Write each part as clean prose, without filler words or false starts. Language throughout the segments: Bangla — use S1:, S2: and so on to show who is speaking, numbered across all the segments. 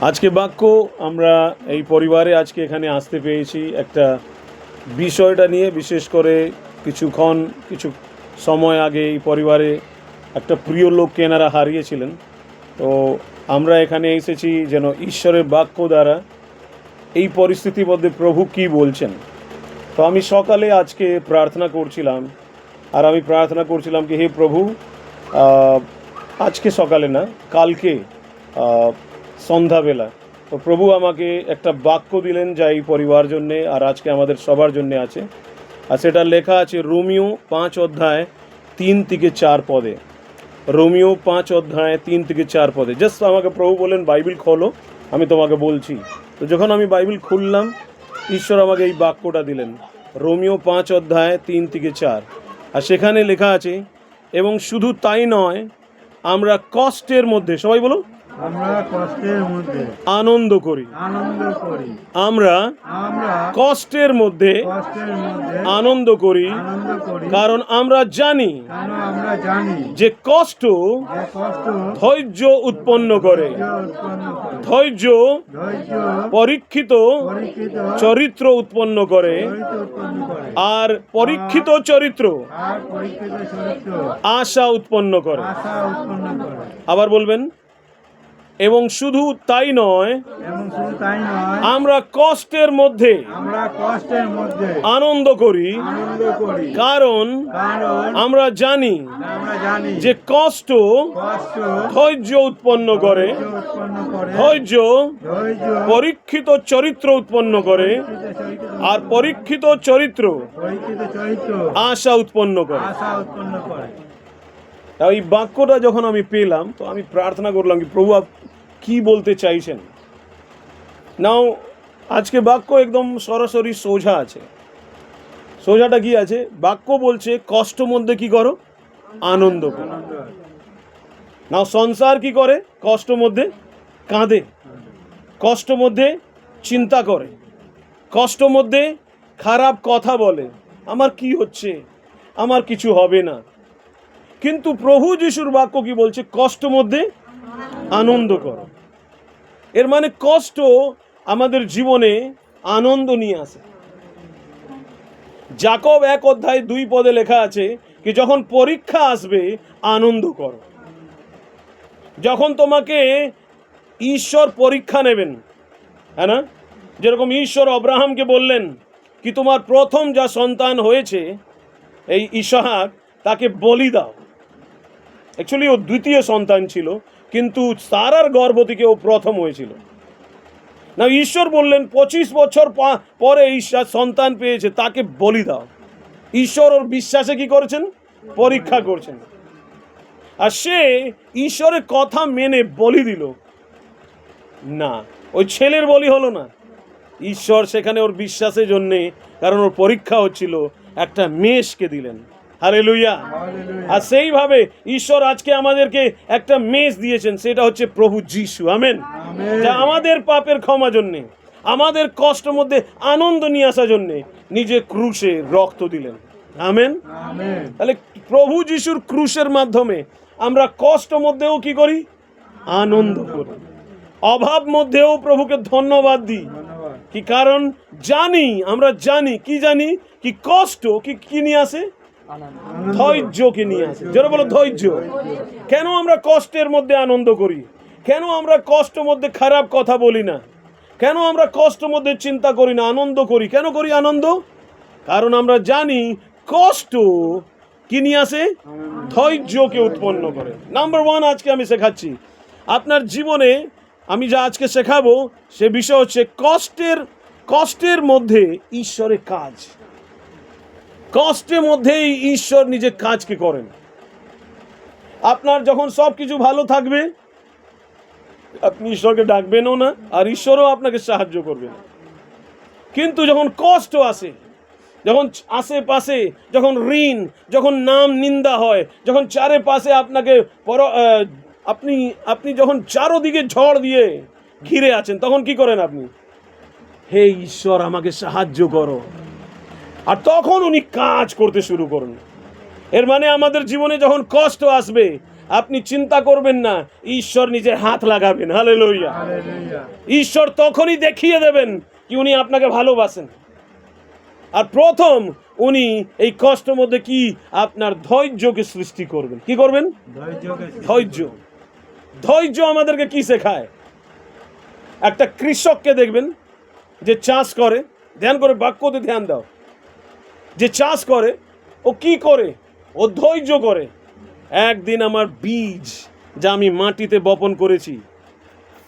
S1: আজকে বাক্য আমরা এই পরিবারে আজকে এখানে আসতে পেরেছি একটা বিষয়টা নিয়ে। বিশেষ করে কিছু সময় আগে এই পরিবারে একটা প্রিয় লোককে এনারা হারিয়েছিলেন। তো আমরা এখানে এসেছি যেন ঈশ্বরের বাক্য দ্বারা এই পরিস্থিতির মধ্যে প্রভু কি বলছেন। তো আমি সকালে আজকে প্রার্থনা করছিলাম, আর আমি প্রার্থনা করছিলাম কি হে প্রভু, আজকে সকালে না, কালকে সন্ধ্যাবেলা তো প্রভু আমাকে একটা বাক্য দিলেন যা এই পরিবার জন্যে আর আজকে আমাদের সবার জন্যে আছে। আর সেটা লেখা আছে রোমিও 5 অধ্যায় 3 থেকে 4 পদে। রোমিও 5 অধ্যায় 3 থেকে 4 পদে জাস্ট আমাকে প্রভু বলেন বাইবেল খোলো, আমি তোমাকে বলছি। তো যখন আমি বাইবেল খুললাম, ঈশ্বর আমাকে এই বাক্যটা দিলেন, রোমিও 5 অধ্যায় 3 থেকে 4। আর সেখানে লেখা আছে, এবং শুধু তাই নয়, আমরা কষ্টের মধ্যে, সবাই বলো,
S2: আমরা কষ্টের মধ্যে
S1: আনন্দ করি। আমরা কষ্টের মধ্যে আনন্দ করি, কারণ আমরা জানি যে কষ্ট ধৈর্য উৎপন্ন করে, ধৈর্য পরীক্ষিত চরিত্র উৎপন্ন করে, আর পরীক্ষিত চরিত্র আশা উৎপন্ন করে। আবার বলবেন, এবং শুধু তাই নয়, আমরা কষ্টের মধ্যে আনন্দ করি, কারণ আমরা জানি যে কষ্ট ধৈর্য উৎপন্ন করে, ধৈর্য পরীক্ষিত চরিত্র উৎপন্ন করে, আর পরীক্ষিত চরিত্র আশা উৎপন্ন করে। এই বাক্যটা যখন আমি পেলাম, তো আমি প্রার্থনা করলাম কি প্রভু কি বলতে চাইছেন। নাও আজকে বাক্য একদম সরাসরি সোজা আছে। সোজাটা কি আছে? বাক্য বলছে কষ্ট মধ্যে কি করো? আনন্দ করো। নাও সংসার কি করে? কষ্ট মধ্যে কাঁদে, কষ্ট মধ্যে চিন্তা করে, কষ্ট মধ্যে খারাপ কথা বলে, আমার কি হচ্ছে, আমার কিছু হবে না। কিন্তু প্রভু যিশুর বাক্য কি বলছে? কষ্ট মধ্যে আনন্দ করো। এর মানে কষ্ট আমাদের জীবনে আনন্দ নিয়ে আসে। যাকব 1 অধ্যায় 2 পদে লেখা আছে কি যখন পরীক্ষা আসবে আনন্দ করো। যখন তোমাকে ঈশ্বর পরীক্ষা নেবেন, হ্যাঁ না, যেরকম ঈশ্বর আব্রাহামকে বললেন কি তোমার প্রথম যা সন্তান হয়েছে এই ইসহাক, তাকে বলি দাও। অ্যাকচুয়ালি ও দ্বিতীয় সন্তান ছিল, কিন্তু সারার গর্ভ থেকে ও প্রথম হয়েছিল না। ঈশ্বর বললেন 25 বছর পরে ঈশ্বর সন্তান পেয়েছে, তাকে বলি দাও। ঈশ্বর ওর বিশ্বাসে কি করেছেন? পরীক্ষা করছেন। আর সে ঈশ্বরের কথা মেনে বলি দিল না, ওই ছেলের বলি হলো না। ঈশ্বর সেখানে ওর বিশ্বাসের জন্যে, কারণ ওর পরীক্ষা হচ্ছিল, একটা মেষকে দিলেন। হালেলুয়া। আর সেইভাবে ঈশ্বর আজকে আমাদেরকে একটা মেষ দিয়েছেন, সেটা হচ্ছে প্রভু যিশু। আমেন। যা আমাদের পাপের ক্ষমা জন্যে, আমাদের কষ্ট মধ্যে আনন্দ নিয়ে আসার জন্যে নিজে ক্রুশে রক্ত দিলেন। আমেন। তাহলে প্রভু যিশুর ক্রুশের মাধ্যমে আমরা কষ্ট মধ্যেও কি করি? আনন্দ করি। অভাব মধ্যেও প্রভুকে ধন্যবাদ দিই। কি কারণ জানি, আমরা জানি, কি জানি কি কষ্ট কি নিয়ে আসে? ধৈর্যকে নিয়ে আসে। যারা বলো ধৈর্য। কেন আমরা কষ্টের মধ্যে আনন্দ করি? কেন আমরা কষ্ট মধ্যে খারাপ কথা বলি না? কেন আমরা কষ্ট মধ্যে চিন্তা করি না, আনন্দ করি? কেন করি আনন্দ? কারণ আমরা জানি কষ্ট কি নিয়ে আসে? ধৈর্যকে উৎপন্ন করে। নাম্বার 1 আজকে আমি শেখাচ্ছি আপনার জীবনে। আমি যা আজকে শেখাবো সে বিষয় হচ্ছে কষ্টের মধ্যে ঈশ্বরের কাজ। কষ্টের মধ্যেই ঈশ্বর নিজের কাজকে করেন। আপনার যখন সব কিছু ভালো থাকবে, আপনি ঈশ্বরকে ডাকবেনও না, আর ঈশ্বরও আপনাকে সাহায্য করবে না। কিন্তু যখন কষ্ট আসে, যখন আশেপাশে যখন ঋণ, যখন নাম নিন্দা হয়, যখন চারিপাশে আপনাকে আপনি যখন চারোদিকে ঝড় দিয়ে ঘিরে আছেন, তখন কি করেন আপনি? হে ঈশ্বর আমাকে সাহায্য করো। আর তখন উনি কাজ করতে শুরু করুন। এর মানে আমাদের জীবনে যখন কষ্ট আসবে আপনি চিন্তা করবেন না, ঈশ্বর নিজের হাত লাগাবেন। হালেলুয়া।
S2: হালেলুয়া।
S1: ঈশ্বর তখনই দেখিয়ে দেবেন কি উনি আপনাকে ভালোবাসেন। আর প্রথম উনি এই কষ্টের মধ্যে কি আপনার ধৈর্যকে সৃষ্টি করবেন। কি করবেন? ধৈর্য। ধৈর্য আমাদেরকে কি শেখায়? একটা কৃষককে দেখবেন যে চাষ করে, ধ্যান করে বাক্যতে ধ্যান দাও, যে চাষ করে ও কি করে? ও ধৈর্য করে। একদিন আমার বীজ যা আমি মাটিতে বপন করেছি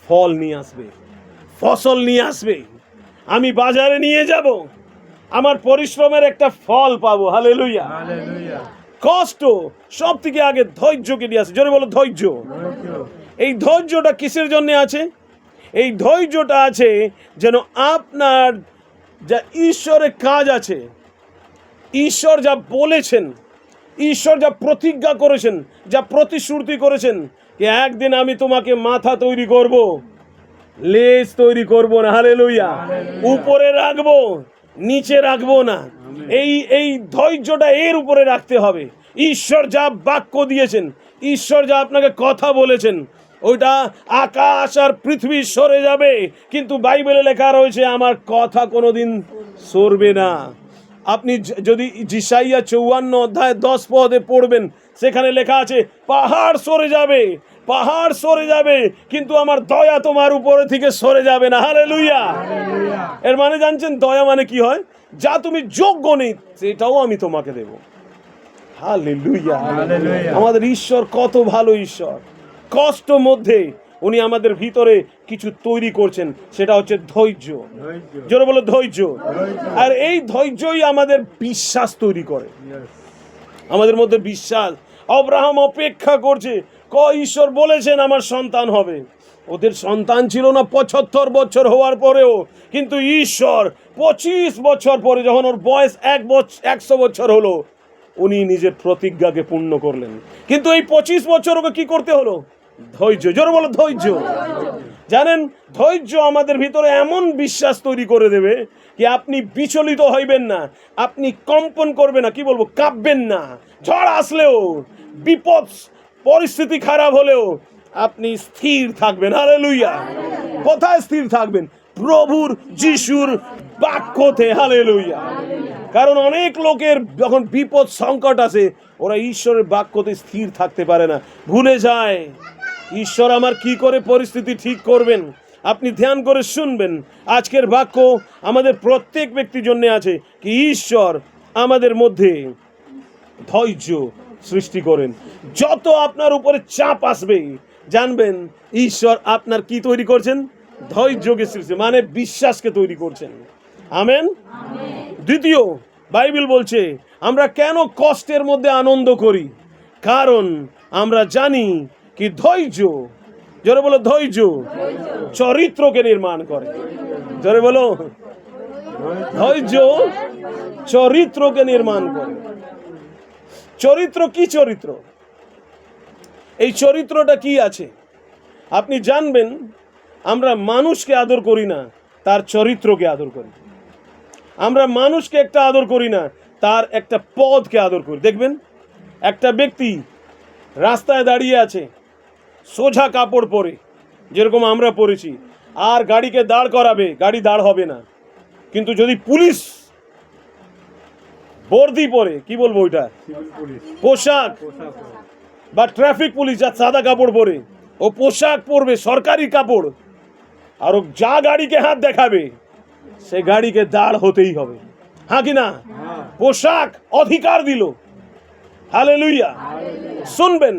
S1: ফল নিয়ে আসবে, ফসল নিয়ে আসবে, আমি বাজারে নিয়ে যাব, আমার পরিশ্রমের একটা ফল পাবো। হালেলুয়া।
S2: হালেলুয়া।
S1: কষ্ট সব থেকে আগে ধৈর্যকে নিয়ে আসে। জোরে বলো ধৈর্য।
S2: ধৈর্য।
S1: এই ধৈর্যটা কিসের জন্য আছে? এই ধৈর্যটা আছে যেন আপনার যা ঈশ্বরের কাজ আছে, ঈশ্বর যা বলেছেন, ঈশ্বর যা প্রতিজ্ঞা করেছেন, যা প্রতিশ্রুতি করেছেন যে একদিন আমি তোমাকে মাথা তৈরি করব, লেজ তৈরি করব না। হালেলুয়া। উপরে রাখবো, নিচে রাখবো না। এই ধৈর্যটা এর উপরে রাখতে হবে। ঈশ্বর যা বাক্য দিয়েছেন, ঈশ্বর যা আপনাকে কথা বলেছেন, ওইটা আকাশ আর পৃথিবী সরে যাবে, কিন্তু বাইবেলে লেখা রয়েছে আমার কথা কোনোদিন সরবে না। আপনি যদি যিশাইয়া 54 অধ্যায় 10 পদে পড়বেন, সেখানে লেখা আছে পাহাড় সরে যাবে, পাহাড় সরে যাবে, কিন্তু আমার দয়া তোমার উপরে থেকে সরে যাবে না। হালেলুয়া। এর মানে জানছেন দয়া মানে কি হয়? যা তুমি যোগ্য নেই সেটাও আমি তোমাকে দেব। হালেলুয়া।
S2: হালেলুয়া।
S1: আমাদের ঈশ্বর কত ভালো ঈশ্বর। কষ্ট মধ্যে উনি আমাদের ভিতরে কিছু তৈরি করছেন, সেটা হচ্ছে ধৈর্য।
S2: ধৈর্য।
S1: জোরে বলো ধৈর্য।
S2: ধৈর্য।
S1: আর এই ধৈর্যই আমাদের বিশ্বাস তৈরি করে,
S2: Yes.
S1: আমাদের মধ্যে বিশ্বাস। আব্রাহাম অপেক্ষা করছে, ঈশ্বর বলেছেন আমার সন্তান হবে। ওদের সন্তান ছিল না 75 বছর হওয়ার পরেও, কিন্তু ঈশ্বর 25 বছর পরে যখন ওর বয়স 100 বছর হলো, উনি নিজের প্রতিজ্ঞাকে পূর্ণ করলেন। কিন্তু এই 25 বছর ওকে কি করতে হলো? ধৈর্য। জোরে বলো ধৈর্য। জানেন ধৈর্য আমাদের ভিতরে এমন বিশ্বাস তৈরি করে দেবে কি আপনি বিচলিত হইবেন না, আপনি কম্পন করবেন না, কি বলবো, কাঁপবেন না। ঝড় আসলেও, বিপদ পরিস্থিতি খারাপ হলেও আপনি স্থির থাকবেন। হালেলুয়া। কোথায় স্থির থাকবেন? প্রভুর যিশুর বাক্যতে। হালেলুয়া। কারণ অনেক লোকের যখন বিপদ সংকট আসে, ওরা ঈশ্বরের বাক্যতে স্থির থাকতে পারে না, ভুলে যায় ঈশ্বর আমার কি করে পরিস্থিতি ঠিক করবেন। আপনি ধ্যান করে শুনবেন, আজকের বাক্য আমাদের প্রত্যেক ব্যক্তির জন্য আছে কি ঈশ্বর আমাদের মধ্যে ধৈর্য সৃষ্টি করেন। যত আপনার উপরে চাপ আসবে, জানবেন ঈশ্বর আপনার কি তৈরি করছেন? ধৈর্যকে সৃষ্টি, মানে বিশ্বাসকে তৈরি করছেন। আমেন। দ্বিতীয়, বাইবেল বলছে আমরা কেন কষ্টের মধ্যে আনন্দ করি? কারণ আমরা জানি কি ধৈর্য, জোরে বলো ধৈর্য, চরিত্রকে নির্মাণ করে। জোরে বলো ধৈর্য চরিত্রকে নির্মাণ করে। চরিত্র কি? চরিত্র, এই চরিত্রটা কি আছে আপনি জানবেন। আমরা মানুষকে আদর করি না, তার চরিত্রকে আদর করি। আমরা মানুষকে একটা আদর করি না, তার একটা পদকে আদর করি। দেখবেন একটা ব্যক্তি রাস্তায় দাঁড়িয়ে আছে, সোজা কাপড় পরে, যেরকম আমরা পরেছি, আর গাড়িকে দাঁড় করাবে, গাড়ি দাঁড় হবে না। কিন্তু যদি পুলিশ বর্দি পরে, কি বলবো ওইটা,
S2: সিভিল পুলিশ।
S1: পোশাক, বা ট্রাফিক পুলিশ যা সাদা কাপড় পরে, ও পোশাক পরবে সরকারি কাপড়, আর ও যা গাড়িকে হাত দেখাবে সে গাড়িকে দাঁড় হতেই হবে। হ্যাঁ কি না? পোশাক অধিকার দিল। হালেলুয়া। শুনবেন,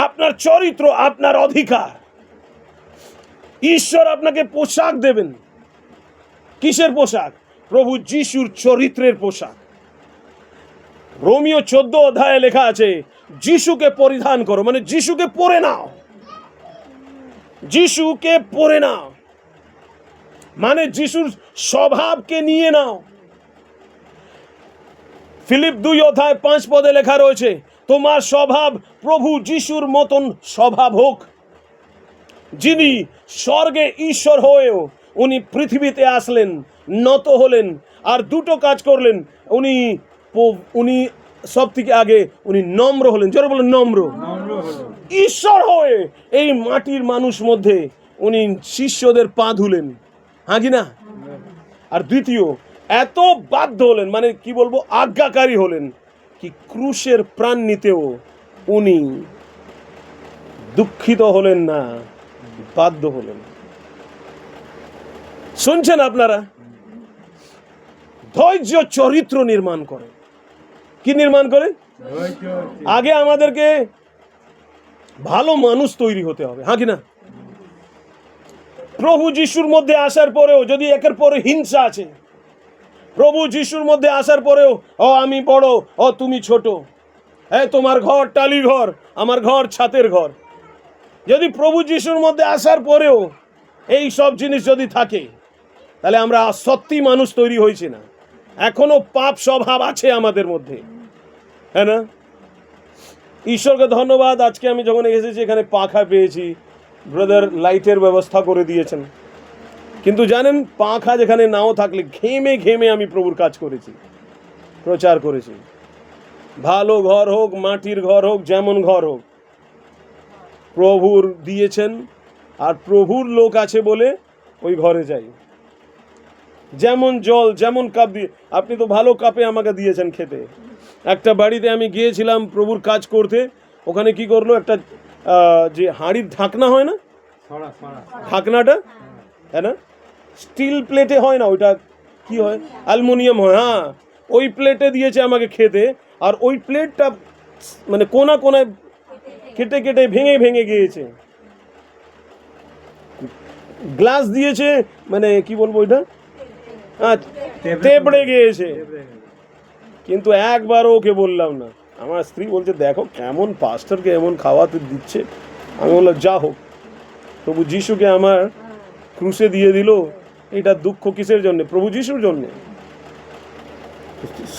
S1: আপনার চরিত্র আপনার অধিকার। ঈশ্বর আপনাকে পোশাক দেবেন। কিসের পোশাক? প্রভু যিশুর চরিত্রের পোশাক। রোমিও 14 অধ্যায়ে লেখা আছে যিশুকে পরিধান করো, মানে যিশুকে পরে নাও। যিশুকে পরে নাও মানে যিশুর স্বভাবকে নিয়ে নাও। ফিলিপ 2 অধ্যায় 5 পদে লেখা রয়েছে তোমার স্বভাব প্রভু যিশুর মতন স্বভাব হোক, যিনি স্বর্গে ঈশ্বর হয়েও উনি পৃথিবীতে আসলেন, নত হলেন, আর দুটো কাজ করলেন। উনি সব থেকে আগে উনি নম্র হলেন। জোরে বলেন নম্র।
S2: নম্র
S1: ঈশ্বর হয়ে এই মাটির মানুষ মধ্যে উনি শিষ্যদের পা ধুলেন, হ্যাঁ কি না? আর দ্বিতীয়, এত বাধ্য হলেন, মানে কি বলবো, আজ্ঞাকারী হলেন কি ক্রুশের প্রাণ নিতেও উনি দুঃখিত হলেন না, বাধ্য হলেন। শুনছেন আপনারা? ধৈর্য চরিত্র নির্মাণ করে। কি নির্মাণ করে? আগে আমাদেরকে ভালো মানুষ তৈরি হতে হবে, হ্যাঁ কি না? প্রভু যিশুর মধ্যে আসার পরেও যদি একের পরে হিংসা আছে, প্রভু যিশুর মধ্যে আসার পরেও আমি বড়, তুমি ছোট, তোমার ঘর টালি ঘর, আমার ঘর ছাতের ঘর, যদি প্রভু যিশুর মধ্যে আসার পরেও এই সব জিনিস যদি থাকে, তাহলে আমরা সত্যি মানুষ তৈরি হয়েছি না, এখনো পাপ স্বভাব আছে আমাদের মধ্যে, হ্যাঁ না? ঈশ্বরকে ধন্যবাদ, আজকে আমি যখন এসেছি এখানে পাখা পেয়েছি, ব্রাদার লাইটের ব্যবস্থা করে দিয়েছেন। কিন্তু জানেন, পাখা যেখানে নাও থাকলে ঘেমে ঘেমে আমি প্রভুর কাজ করেছি, প্রচার করেছি। ভালো ঘর হোক, মাটির ঘর হোক, যেমন ঘর হোক, প্রভুর দিয়েছেন, আর প্রভুর লোক আছে বলে ওই ঘরে যাই। যেমন জল, যেমন কাপ দিয়ে, আপনি তো ভালো কাপে আমাকে দিয়েছেন খেতে। একটা বাড়িতে আমি গিয়েছিলাম প্রভুর কাজ করতে, ওখানে কি করলো, একটা যে হাঁড়ির ঢাকনা হয় না, ঢাকনাটা, হ্যাঁ না, স্টিল প্লেটে হয় না, ওইটা কি হয়, অ্যালুমিনিয়াম হয়, হ্যাঁ, ওই প্লেটে দিয়েছে আমাকে খেতে। আর ওই প্লেটটা মানে কোনা কোনায় কেটে কেটে ভেঙে ভেঙে গিয়েছে। গ্লাস দিয়েছে, মানে কি বলবো ওইটা, তেবড়ে গিয়েছে। কিন্তু একবারও ওকে বললাম না। আমার স্ত্রী বলছে, দেখো কেমন পাস্টারকে এমন খাওয়াতে দিচ্ছে। আমি বললাম, যা হোক, প্রভু যিশুকে আমার ক্রুশে দিয়ে দিল, এটা দুঃখ কিসের জন্য? প্রভু যিশুর জন্য।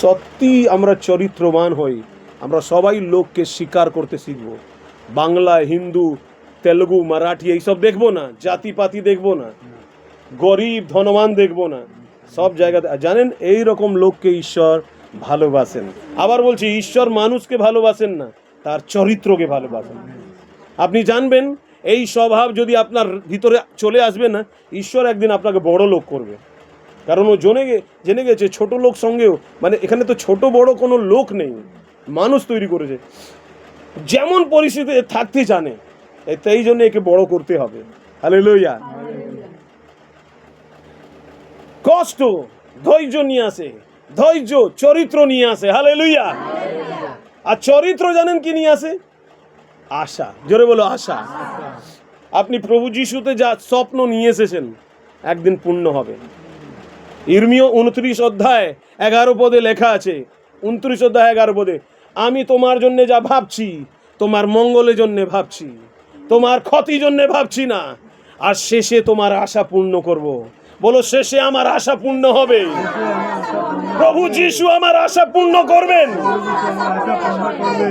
S1: সত্যি আমরা চরিত্রবান হই, আমরা সবাই লোককে স্বীকার করতে শিখব। বাংলা, হিন্দু, তেলুগু, মারাঠি এইসব দেখবো না, জাতিপাতি দেখবো না, গরিব ধনবান দেখবো না, সব জায়গাতে। জানেন, এই রকম লোককে ঈশ্বর ভালোবাসেন। আবার বলছি, ঈশ্বর মানুষকে ভালোবাসেন না, তার চরিত্রকে ভালোবাসেন। আপনি জানবেন, এই স্বভাব যদি আপনার ভিতরে চলে আসবে না, ঈশ্বর একদিন আপনাকে বড় লোক করবে। কারণ ও জেনে গেছে ছোট লোক সঙ্গেও, মানে এখানে তো ছোট বড় কোনো লোক নেই, মানুষ তৈরি করেছে, যেমন পরিস্থিতিতে থাকতে জানে, তাই জন্য একে বড় করতে হবে। হালেলুয়া। কষ্ট ধৈর্য নিয়ে আসে, ধৈর্য চরিত্র নিয়ে আসে। হালেলুয়া। আর চরিত্র জানেন কি নিয়ে আসে? আশা। জোরে বলো, আশা। আপনি প্রভু যিশুতে যা স্বপ্ন নিয়ে এসেছেন, একদিন পূর্ণ হবে। ইরমীয় 29 অধ্যায় 11 পদে লেখা আছে, 29 অধ্যায় 11 পদে, আমি তোমার জন্য যা ভাবছি, তোমার মঙ্গলের জন্য ভাবছি, তোমার ক্ষতির জন্য ভাবছি না, আর শেষে তোমার আশা পূর্ণ করব। বলো, শেষে আমার আশা পূর্ণ হবে। প্রভু যিশু আমার আশা পূর্ণ করবেন।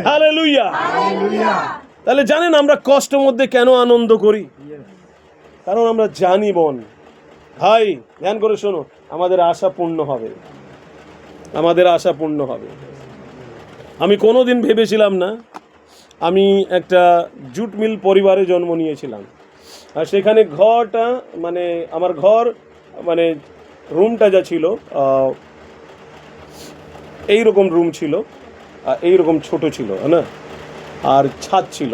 S1: হালেলুয়া। তাহলে জানেন আমরা কষ্টের মধ্যে কেন আনন্দ করি? কারণ আমরা জানি, বোন ভাই, ধ্যান করে শোনো, আমাদের আশা পূর্ণ হবে, আমাদের আশা পূর্ণ হবে। আমি কোনোদিন ভেবেছিলাম না, আমি একটা জুট মিল পরিবারে জন্ম নিয়েছিলাম, আর সেখানে ঘরটা, মানে আমার ঘর, মানে রুমটা যা ছিল, এইরকম রুম ছিল, এইরকম ছোট ছিল না, আর ছাদ ছিল,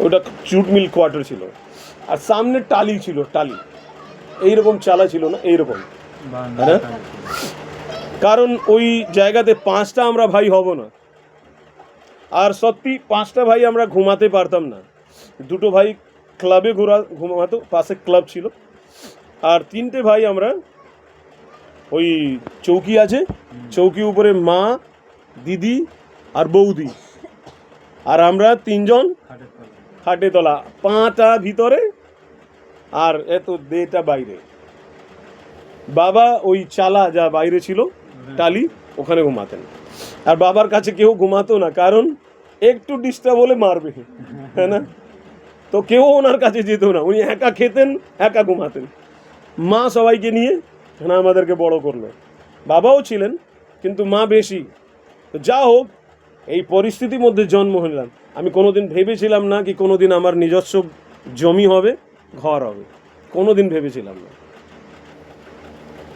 S1: ওটা জুট মিল কোয়ার্টার ছিল, আর সামনে টালি ছিল, টালি এইরকম চালা ছিল না, এইরকম, হ্যাঁ। কারণ ওই জায়গাতে 5টা আমরা ভাই হব না, আর সত্যি 5টা ভাই আমরা ঘুমাতে পারতাম না। 2টো ভাই ক্লাবে ঘুমাতো, পাশে ক্লাব ছিল, আর 3টে ভাই আমরা ওই চৌকি আছে, চৌকি উপরে মা, দিদি আর বৌদি, আর আমরা 3জন খাটে তলা, 5টা ভিতরে আর এত 2টা বাইরে। বাবা ওই চালা যা বাইরে ছিল টালি, ওখানে ঘুমাতেন। আর বাবার কাছে কেউ ঘুমাতো না, কারণ একটু ডিস্টার্ব হলে মারবে, হ্যাঁ না, তো কেউ ওনার কাছে যেত না, উনি একা খেতেন, একা ঘুমাতেন। মা সবাইকে নিয়ে না আমাদেরকে বড় করলো, বাবাও ছিলেন কিন্তু মা বেশি। তো যা হোক, এই পরিস্থিতির মধ্যে জন্ম হলাম, আমি কোনোদিন ভেবেছিলাম না কি কোনোদিন আমার নিজস্ব জমি হবে, ঘর হবে, কোনোদিন ভেবেছিলাম না।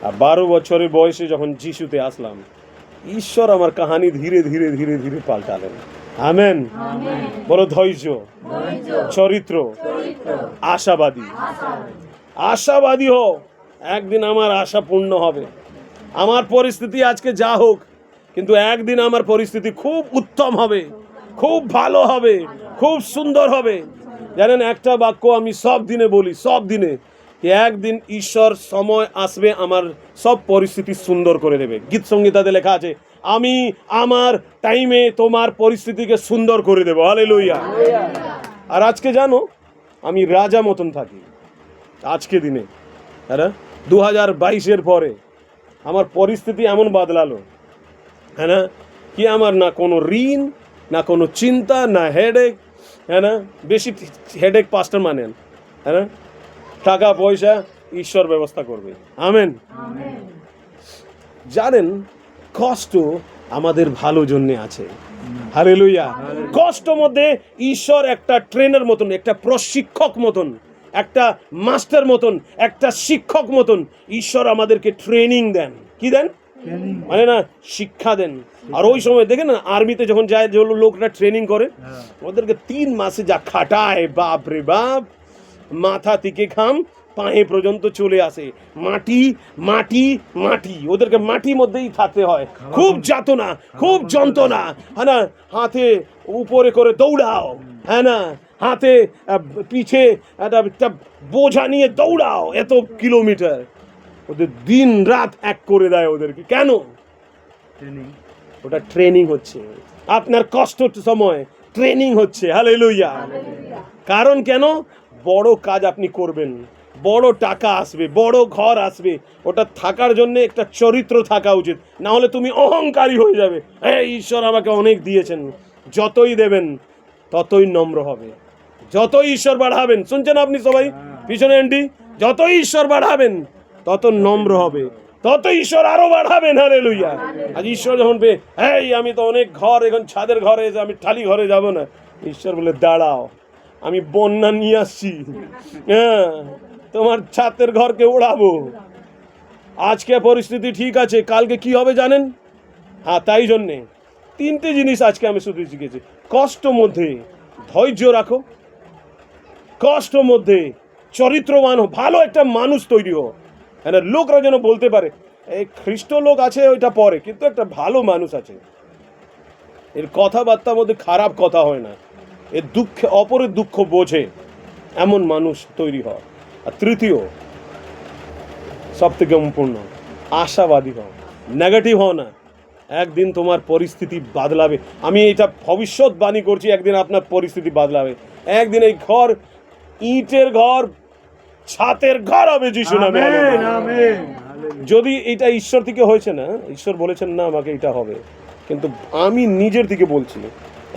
S1: আর 12 বছরের বয়সে যখন যিশুতে আসলাম, ঈশ্বর আমার কাহানি ধীরে ধীরে ধীরে ধীরে পাল্টালেন। আমেন। বলো ধৈর্য, চরিত্র, আশাবাদী। আশাবাদী হও, একদিন আমার আশা পূর্ণ হবে। আমার পরিস্থিতি আজকে যা হোক, কিন্তু একদিন আমার পরিস্থিতি খুব উত্তম হবে, খুব ভালো হবে, খুব সুন্দর হবে। জানেন, একটা বাক্য আমি সব দিনে বলি, সব দিনে, একদিন ঈশ্বর সময় আসবে আমার সব পরিস্থিতি সুন্দর করে দেবে। গীত সংগীতাতে লেখা আছে, আমি আমার টাইমে তোমার পরিস্থিতিকে সুন্দর করে দেবো। হালেলুয়া। আর আজকে জানো, আমি রাজা মতন থাকি আজকে দিনে। হ্যাঁ, 2022-এর পরে আমার পরিস্থিতি এমন বদলালো, হ্যাঁ না, কি আমার না কোনো ঋণ, না কোনো চিন্তা, না হেডেক। হ্যাঁ না, বেশি হেডেক পাস্টার মানেন, হ্যাঁ না, টাকা পয়সা ঈশ্বর ব্যবস্থা করবে। আমেন। জানেন, কষ্ট আমাদের ভালো জন্য আছে। হালেলুয়া। কষ্ট মধ্যে ঈশ্বর একটা ট্রেনার মতন, একটা প্রশিক্ষক মতন, একটা মাস্টার মতন, একটা শিক্ষক মতন ঈশ্বর আমাদেরকে ট্রেনিং দেন। কি দেন? মানে না, শিক্ষা দেন। আর ওই সময় দেখেন না, আর্মিতে যখন যায়, যে লোকরা ট্রেনিং করে, ওদেরকে 3 মাসে যা খাটায়, বাপ রে বাপ, মাথা থেকে ঘাম পায়ে পর্যন্ত চলে আসে। মাটি মাটি মাটি, ওদেরকে মাটির মধ্যেই থাকতে হয়। খুব যাতনা, খুব যন্ত্রণা। হ্যাঁ না, হাতে উপরে করে দৌড়াও, হ্যাঁ না, হাতে পিছে একটা বোঝা নিয়ে দৌড়াও এত কিলোমিটার। ওদের দিন রাত এক করে দেয় ওদেরকে। কেন? ওটা ট্রেনিং হচ্ছে। আপনার কষ্ট সময় ট্রেনিং হচ্ছে। হালেলুয়া। কারণ কেন? বড় কাজ আপনি করবেন, বড় টাকা আসবে, বড় ঘর আসবে, ওটা থাকার জন্য একটা চরিত্র থাকা উচিত। না হলে তুমি অহংকারী হয়ে যাবে। হ্যাঁ, ঈশ্বর আমাকে অনেক দিয়েছেন। যতই দেবেন ততই নম্র হবে। যতই ঈশ্বর বাড়াবেন, শুনছেন আপনি সবাই পিছনে আন্টি, যতই ঈশ্বর বাড়াবেন তত নম্র হবে, তত ঈশ্বর আরো বাড়াবেন। হালেলুয়া। আজ ঈশ্বর যখন এই আমি তো অনেক ঘর, এখন ছাদের ঘরে, আমি টালি ঘরে যাব না। ঈশ্বর বলে, দাঁড়াও, আমি বন্যা নিয়ে আসছি, হ্যাঁ, তোমার ছাদের ঘরকে ওড়াবো। আজকে পরিস্থিতি ঠিক আছে, কালকে কি হবে জানেন? হ্যাঁ, তাই জন্যে 3টে জিনিস আজকে আমি শুধু শিখেছি। কষ্ট মধ্যে ধৈর্য রাখো, কষ্ট মধ্যে চরিত্রবান হো, ভালো একটা মানুষ তৈরি হো। হ্যাঁ, লোকরা যেন বলতে পারে এই খ্রিস্ট লোক আছে, ওইটা পরে, কিন্তু একটা ভালো মানুষ আছে, এর কথাবার্তার মধ্যে খারাপ কথা হয় না, এর দুঃখে অপরের দুঃখ বোঝে, এমন মানুষ তৈরি হয়। আর তৃতীয়, সব থেকে সম্পূর্ণ, আশাবাদী হও, নেগেটিভ হও না। একদিন তোমার পরিস্থিতি বদলাবে। আমি এটা ভবিষ্যৎবাণী করছি, একদিন আপনার পরিস্থিতি বদলাবে। একদিন এই ঘর, ইটের ঘর, ছাতের ঘর হবে যিশু নামে। যদি এটা ঈশ্বর থেকে হয়েছে না, ঈশ্বর বলেছেন না আমাকে এটা হবে, কিন্তু আমি নিজের থেকে বলছি,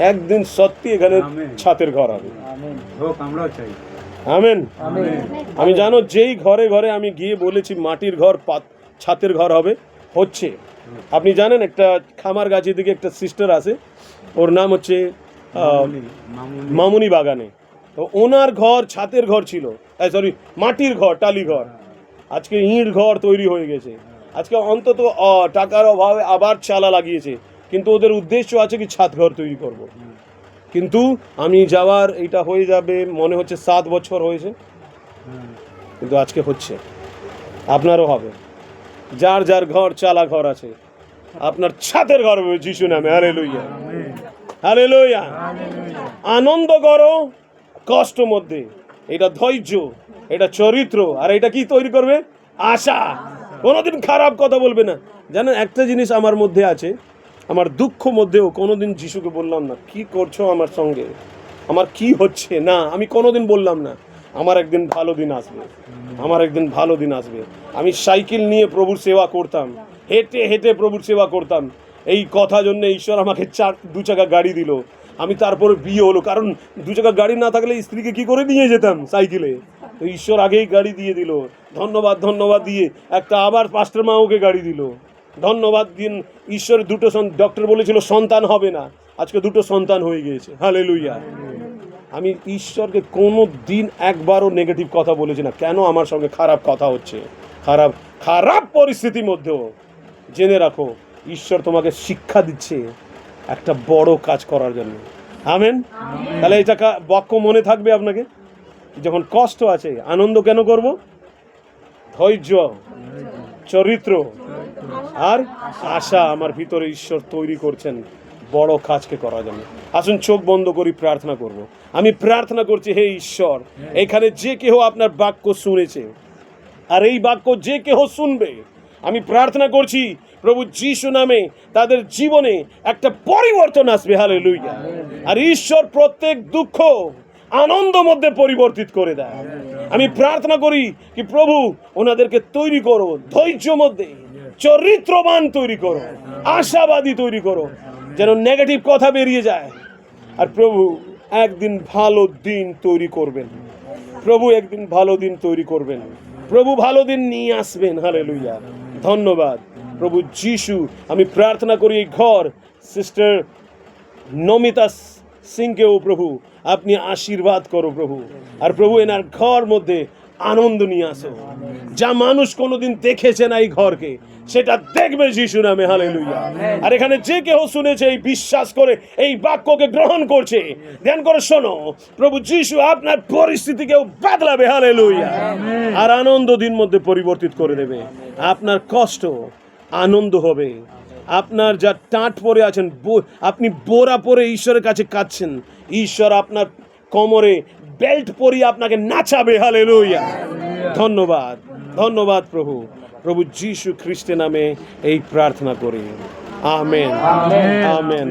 S1: একদিন সত্যি এখানে ছাতের ঘর হবে। আমেন। আমি জানো, যেই ঘরে ঘরে আমি গিয়ে বলেছি মাটির ঘর, ছাতের ঘর হবে, হচ্ছে। আপনি জানেন, একটা খামারগাছির দিকে একটা সিস্টার আছে, ওর নাম হচ্ছে মামুনি বাগানে। তো ওনার ঘর ছাতের ঘর ছিল, সরি মাটির ঘর, টালি ঘর। আজকে ইঁট ঘর তৈরি হয়ে গেছে। আজকে অন্তত টাকার অভাবে আবার চালা লাগিয়েছে, কিন্তু ওদের উদ্দেশ্য আছে কি ছাদ ঘর তৈরি করব। কিন্তু আমি যাওয়ার এইটা হয়ে যাবে মনে হচ্ছে 7 বছর হয়েছে, কিন্তু আজকে হচ্ছে। আপনারও হবে। যার যার ঘর, চালা ঘর আছে, আপনার ছাদের ঘর হবে যিশু নামে। Hallelujah, hallelujah. আনন্দ করো কষ্ট মধ্যে, এটা ধৈর্য, এটা চরিত্র, আর এটা কি তৈরি করবে? আশা। কোনোদিন খারাপ কথা বলবে না। জানেন, একটা জিনিস আমার মধ্যে আছে, আমার দুঃখ মধ্যেও কোনোদিন যিশুকে বললাম না কি করছো আমার সঙ্গে, আমার কি হচ্ছে না, আমি কোনোদিন বললাম না আমার একদিন ভালো দিন আসবে, আমার একদিন ভালো দিন আসবে। আমি সাইকেল নিয়ে প্রভুর সেবা করতাম, হেঁটে হেঁটে প্রভুর সেবা করতাম। এই কথা জন্য ঈশ্বর আমাকে 2 চাকা গাড়ি দিল। আমি তারপরে বিয়ে হলো, কারণ 2 চাকা গাড়ি না থাকলে স্ত্রীকে কি করে নিয়ে যেতাম সাইকেলে। তো ঈশ্বর আগেই গাড়ি দিয়ে দিল, ধন্যবাদ ধন্যবাদ দিয়ে একটা আবার পাস্টার মা ওকে গাড়ি দিল, ধন্যবাদ দিন। ঈশ্বরের 2টো ডক্টর বলেছিল সন্তান হবে না, আজকে 2টো সন্তান হয়ে গিয়েছে, হালেলুয়া। আমি ঈশ্বরকে কোনো দিন একবারও নেগেটিভ কথা বলেছি না। কেন আমার সঙ্গে খারাপ কথা হচ্ছে, খারাপ খারাপ পরিস্থিতির মধ্যেও জেনে রাখো ঈশ্বর তোমাকে শিক্ষা দিচ্ছে একটা বড় কাজ করার জন্য। আমেন। তাহলে এটা বাক্য মনে থাকবে আপনাকে। যখন কষ্ট আছে আনন্দ কেন করব? ধৈর্য, চরিত্র আর আশা আমার ভিতরে ঈশ্বর তৈরি করছেন বড় কাজকে করার জন্য। আসুন চোখ বন্ধ করি, প্রার্থনা করব। আমি প্রার্থনা করছি, হে ঈশ্বর, এখানে যে কেহ আপনার বাক্য শুনেছে আর এই বাক্য যে কেহ শুনবে, আমি প্রার্থনা করছি প্রভু যিশু নামে তাদের জীবনে একটা পরিবর্তন আসবে, হালেলুয়া। আর ঈশ্বর প্রত্যেক দুঃখ আনন্দ মধ্যে পরিবর্তিত করে দেয়। আমি প্রার্থনা করি কি প্রভু ওনাদেরকে তৈরি করো, ধৈর্য মধ্যে চরিত্রবান তৈরি করো, আশাবাদী তৈরি করো, যেন নেগেটিভ কথা বেরিয়ে যায়। আর প্রভু একদিন ভালো দিন তৈরি করবেন, প্রভু একদিন ভালো দিন তৈরি করবেন, প্রভু ভালো দিন নিয়ে আসবেন, হালেলুয়া। ধন্যবাদ প্রভু যিশু। আমি প্রার্থনা করি এই ঘর সিস্টার নমিতা সিংকেও প্রভু আপনি আশীর্বাদ করো প্রভু। আর প্রভু এনার ঘর মধ্যে আনন্দ নিয়ে আসো, যা মানুষ কোনোদিন দেখেছে না এই ঘরকে সেটা দেখবে যিশু নামে, হালেলুয়া। আর এখানে যে কেউ শুনেছে এই বিশ্বাস করে এই বাক্যকে গ্রহণ করছে, ধ্যান করে শোনো, প্রভু যিশু আপনার পরিস্থিতিকেও বদলাবে, হালেলুয়া। আর আনন্দ দিন মধ্যে পরিবর্তিত করে দেবে। আপনার কষ্ট আনন্দ হবে। আপনার যা টাট পরে আছেন, আপনি বোরা পরে ঈশ্বরের কাছে কাঁদছেন, ঈশ্বর আপনার কোমরে বেল্ট পরিয়ে আপনাকে নাচাবে, হালেলুয়া। ধন্যবাদ, ধন্যবাদ প্রভু। প্রভু যিশু খ্রিস্টের নামে এই প্রার্থনা করি, আমেন, আমেন, আমেন।